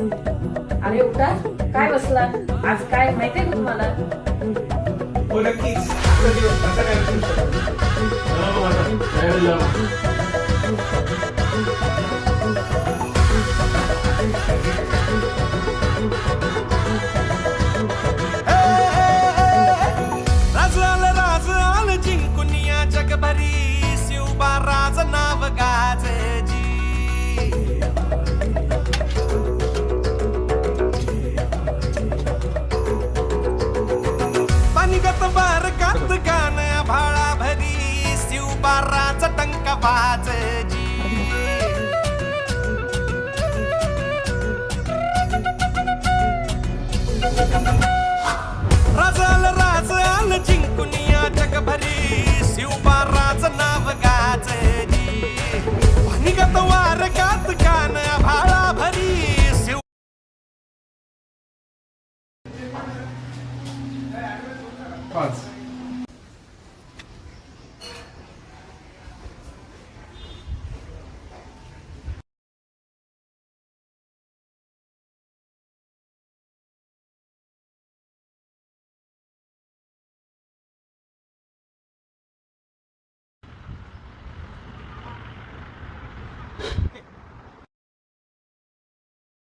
अरे उठा, काय बसला? आज काय माहितीये का तुम्हाला? हो नक्कीच. आपला दिवस असा काय असू शकतो. राज आल जिंकून या जगभरी शिवबा राज नाव गाजजी पानिगत बारकात गाण भाळा भरी शिवबा राज टंक वाजजी राज आल जिंकून या जगभरी शिवबा राज नाव गाजजी पानिगत वारकात गाण भाळा भरी शिव पाच